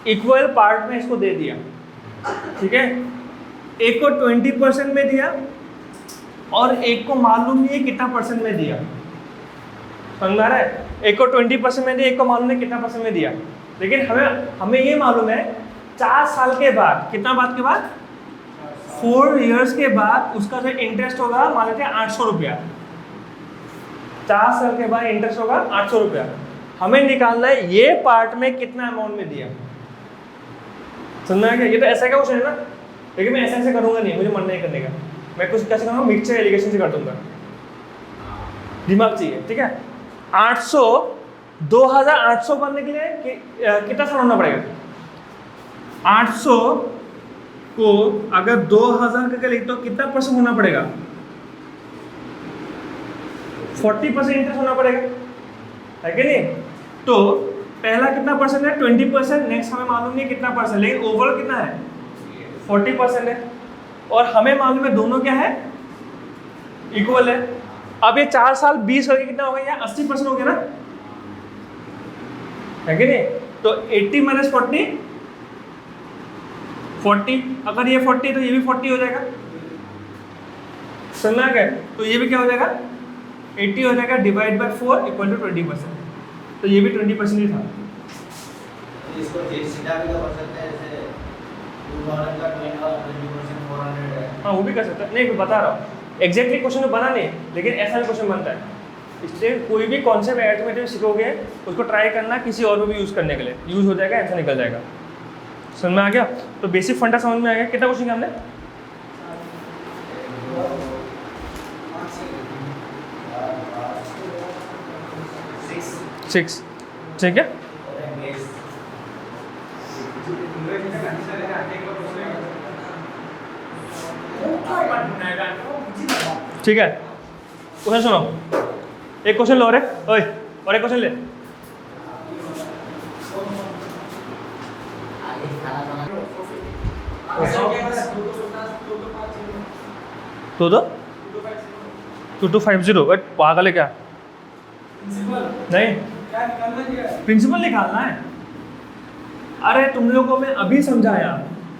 इक्वल पार्ट में इसको दे दिया, ठीक है? एक को 20% में दिया और एक को मालूम नहीं है कितना परसेंट में दिया। समझ आ रहा है? एक को 20% में दिया, एक को मालूम नहीं कितना परसेंट में दिया। लेकिन हमें ये मालूम है 4 साल के बाद, कितना बाद के बाद? 4 इयर्स के बाद उसका जो इंटरेस्ट होगा, मान लेते हैं 800 रुपया। 4 साल के बाद इंटरेस्ट होगा 800 रुपया। हमें निकालना है ये पार्ट में कितना अमाउंट में दिया। समझना है क्या? ये तो ऐसा का क्वेश्चन है ना, लेकिन मैं ऐसे करूंगा नहीं, मुझे मन नहीं करने का। मैं कुछ कैसे करूँगा? मिक्सचर एलिगेशन से कर दूंगा। दिमाग चाहिए, ठीक है? 800 2800 बनने के लिए कितना साल होना पड़ेगा? 800 को अगर 2000 करके लिखते हो कितना परसेंट होना पड़ेगा? 40% इंटरेस्ट होना पड़ेगा, है कि नहीं? तो पहला कितना परसेंट है? 20%। नेक्स्ट हमें मालूम नहीं कितना परसेंट, लेकिन ओवरऑल कितना है? 40% है। और हमें मालूम है दोनों क्या है? इक्वल है। अब ये 4 साल 20 करके कितना हो गया? 80% हो गया ना, है कि नहीं? तो 80 - 40 40। अगर ये 40 तो ये भी 40 हो जाएगा। समझना है? तो ये भी क्या हो जाएगा? 80 हो जाएगा, डिवाइड बाय 4 = 20%। तो ये भी 20% ही था। इसको सीधा भी कर सकते हैं ऐसे, 2000 का 20% 400 है। हाँ वो भी कर सकता है, नहीं मैं बता रहा हूँ एग्जैक्टली क्वेश्चन बना नहीं, लेकिन ऐसा भी क्वेश्चन बनता है। इसलिए कोई भी कॉन्सेप्ट अरिथमेटिक सीखोगे उसको ट्राई करना किसी और में भी यूज़ करने के लिए, यूज़ हो जाएगा, आंसर निकल जाएगा। समझ में आ गया? तो बेसिक फंडा समझ में आ गया। कितना क्वेश्चन किया हमने? 6। ठीक है, ठीक है। क्वेश्चन सुनो, एक क्वेश्चन लो रे, ओए और एक क्वेश्चन ले। तो 2250 बट पागल है क्या? नहीं, प्रिंसिपल निकालना है। अरे तुम लोगों को मैं अभी समझाया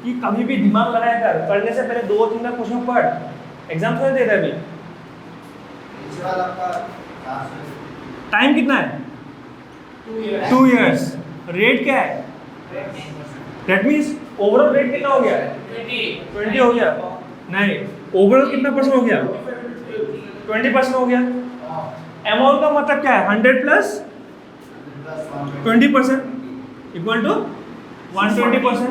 कि कभी भी दिमाग लगाया कर, करने से पहले 2-3 बार क्वेश्चन पढ़, एग्जाम थोड़ी दे रहे अभी। टाइम कितना है? 2 years। रेट क्या है? दैट मीन्स ओवरऑल रेट कितना हो गया? 20 हो गया। नहीं, ओवरऑल कितना परसेंट हो गया? 20% हो गया। अमाउंट का मतलब क्या है? 100 प्लस 20% इक्वल टू 120%।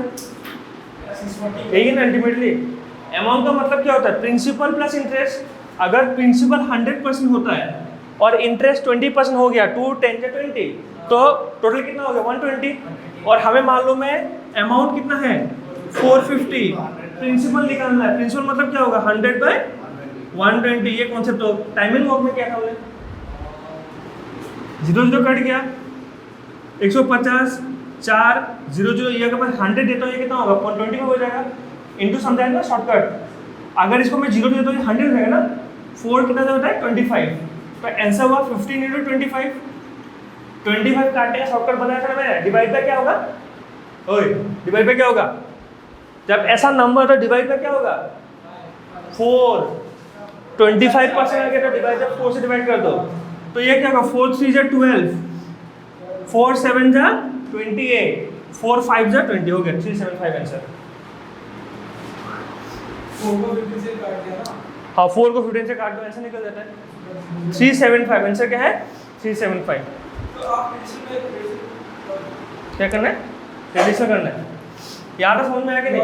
यही है ना अल्टीमेटली। अमाउंट का मतलब क्या होता है? Principal plus interest. अगर प्रिंसिपल 100% होता है और इंटरेस्ट 20% हो गया, 2 10 या 20, तो टोटल कितना हो गया? 120। और हमें मालूम है अमाउंट कितना है? 450। प्रिंसिपल निकालना है। प्रिंसिपल मतलब क्या होगा? 100/120। ये कॉन्सेप्ट हो। टाइमिंग वर्क में क्या था हमने? 0 कट गया, 150 4 0 0, ये अगर मैं 100 देता हूँ ये कितना होगा? 120 हो जाएगा। इंटू समझाए ना शॉर्टकट। अगर इसको मैं 0 देता हूँ ये 100 हो जाएगा ना। 4 कितना होता है? 25। तो आंसर हुआ 15 × 25। 25 काटने का शॉर्टकट बनाया था मैंने। डिवाइड बाय क्या होगा? ओए डिवाइड बाय क्या होगा? जब ऐसा नंबर तो डिवाइड बाय क्या होगा? 4। 25% आ गया तो डिवाइड बाय 4 से डिवाइड कर दो। तो ये क्या होगा? 4 3 जा 12, 4 7 जा 28, 4 5 जा 20 हो गया। 375 आंसर। हाँ 4 को 15 से काट दो, आंसर निकल जाता है 375। आंसर क्या है? 375। क्या करना है? ट्रेडिशनल करना है। याद है? समझ में आया कि नहीं?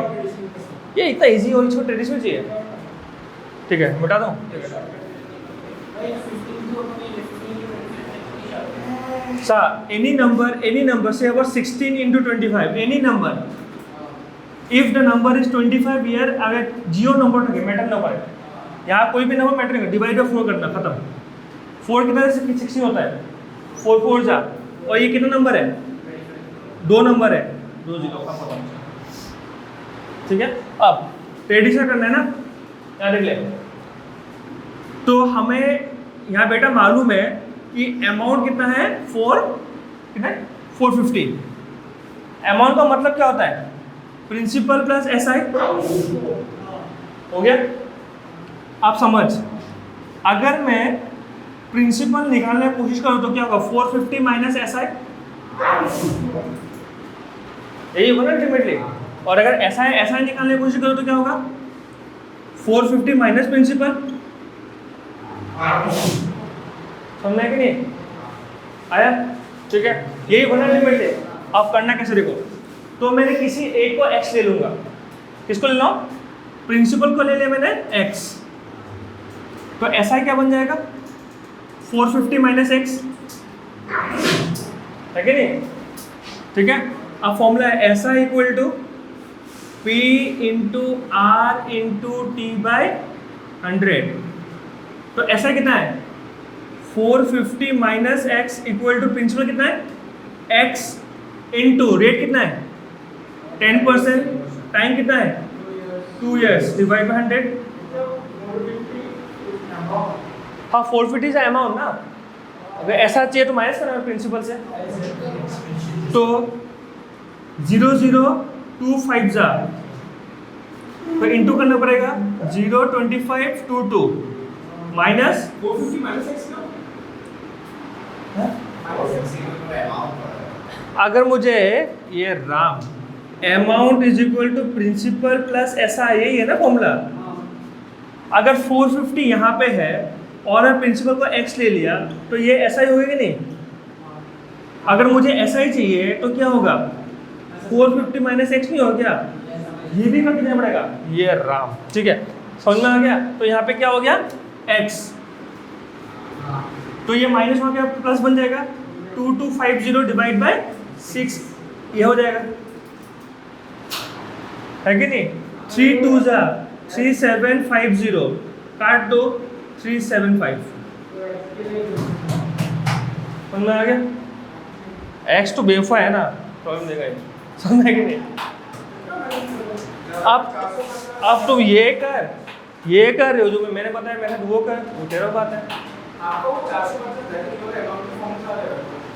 ये इतना इजी हो, इसको ट्रेडिशनल चाहिए। ठीक है, बता दूँ? any number say about 16 into 25, any number, if the number is 25 here, अगर जीरो नंबर है, मैटर नंबर है, यहाँ कोई भी नंबर मैटर नहीं, डिवाइड बाय 4 करना, खत्म। 4 कितना से 16 होता है? 4 4 जा, और ये कितना नंबर है? 2 नंबर है, 2 0 का खत्म। ठीक है, अब ट्रेडिशनल करना है ना, यहाँ देख ले। तो हमें यहाँ बेटा मालूम है कि अमाउंट कितना है? 450। अमाउंट का मतलब क्या होता है? Principal plus SI. हो गया? आप समझ, अगर मैं प्रिंसिपल निकालने की कोशिश करूं तो क्या होगा? 450 माइनस एसआई, यही होगा ना अल्टीमेटली। और अगर एसआई निकालने की कोशिश करूं तो क्या होगा? 450 माइनस प्रिंसिपल। समझना है कि नहीं आया? ठीक है, यही होना अल्टीमेटली। अब करना कैसे देखो। तो मैंने किसी एक को x ले लूंगा। किसको ले लो? प्रिंसिपल को ले लिया मैंने x। तो SI क्या बन जाएगा? 450 माइनस x, है कि नहीं? ठीक है, अब फॉर्मूला है SI equal to P into R into T by 100। तो SI कितना है? 450 minus x equal to principal कितना है? x इंटू रेट कितना है? 10%, टाइम कितना है? 2 years, डिवाइड बाय 100। हाँ 450 से अमाउंट ना, अगर ऐसा चाहिए तो माइनस करना प्रिंसिपल से। तो 0 0 2 5 जा, तो इंटू करना पड़ेगा 0 25 2 2 माइनस 450 माइनस x का अगर मुझे ये राम amount is equal to principal plus SI, यही है ना फॉर्मूला। अगर 450 यहाँ पे है और मैं प्रिंसिपल को x ले लिया तो ये SI होगा कि नहीं? अगर मुझे SI चाहिए तो क्या होगा? 450 माइनस x नहीं होगा क्या? ये भी कट देना पड़ेगा, ये राम। ठीक है, समझ में आ गया? तो यहाँ पे क्या हो गया? x, तो ये माइनस हो गया, प्लस बन जाएगा 2250 डिवाइड बाय 6, ये हो जाएगा, है कि नहीं? 3 2 जा 3750, काट दो 375, समझ में आ गया? x तो बेवफा है ना, प्रॉब्लम देगा ये, समझ में कि नहीं? अब तो ये कर रहे हो जो मैंने बताया, मैंने वो कर, वो तेरा बात है। आपको 400% वैल्यू और अमाउंट का फॉर्मूला है।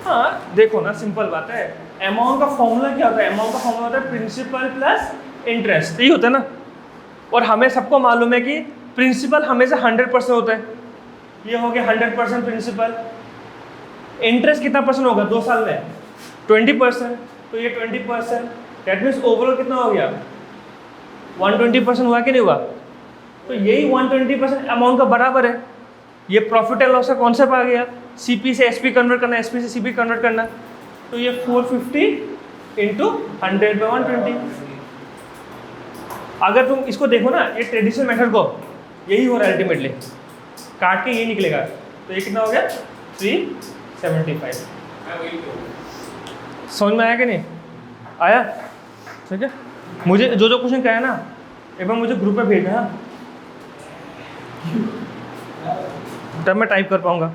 हाँ देखो ना, सिंपल बात है। अमाउंट का फॉर्मूला क्या होता है? अमाउंट का फॉर्मूला होता है प्रिंसिपल प्लस इंटरेस्ट, यही होता है ना। और हमें सबको मालूम है कि प्रिंसिपल हमेशा 100% होता है। ये हो गया 100% प्रिंसिपल। इंटरेस्ट कितना परसेंट होगा 2 साल में? 20%, तो ये 20%, दैट मीन्स ओवरऑल कितना हो गया? 120% हुआ कि नहीं हुआ? तो यही 120% अमाउंट का बराबर है। ये प्रॉफिट एंड लॉस का कॉन्सेप्ट आ गया, CP से SP कन्वर्ट करना, SP से CP कन्वर्ट करना। तो ये 450 इंटू 100/120। अगर तुम इसको देखो ना, ये ट्रेडिशनल मेथड को, यही हो रहा है अल्टीमेटली, काट के ये निकलेगा। तो ये कितना हो गया? 375। समझ में आया कि नहीं आया? ठीक है, मुझे जो क्वेश्चन कहा है ना, एक बार मुझे ग्रुप पे भेजना है, तब मैं टाइप कर पाऊंगा।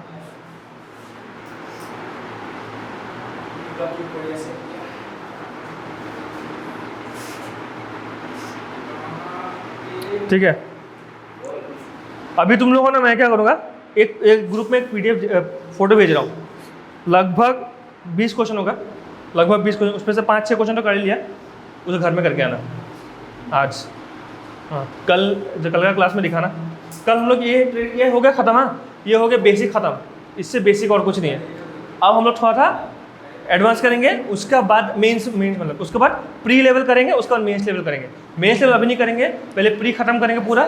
ठीक है, अभी तुम लोगों ने, मैं क्या करूँगा, एक ग्रुप में एक PDF फोटो भेज रहा हूँ, लगभग 20 क्वेश्चन होगा, लगभग 20 क्वेश्चन, उसमें से 5-6 क्वेश्चन तो कर ही लिया, उसे घर में करके आना आज। हाँ, कल का क्लास में दिखाना। कल हम लोग ये हो गया ख़त्म। हाँ, ये हो गया बेसिक ख़त्म, इससे बेसिक और कुछ नहीं है। अब हम लोग थोड़ा सा एडवांस करेंगे, उसका बाद मेंस मतलब उसके बाद प्री लेवल करेंगे, उसके बाद मेंस लेवल करेंगे। मेंस लेवल अभी नहीं करेंगे, पहले प्री ख़त्म करेंगे पूरा।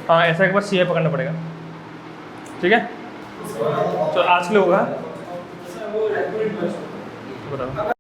हाँ, ऐसा के बाद CA पकड़ना पड़ेगा। ठीक है, तो आज के लिए होगा, बताओ।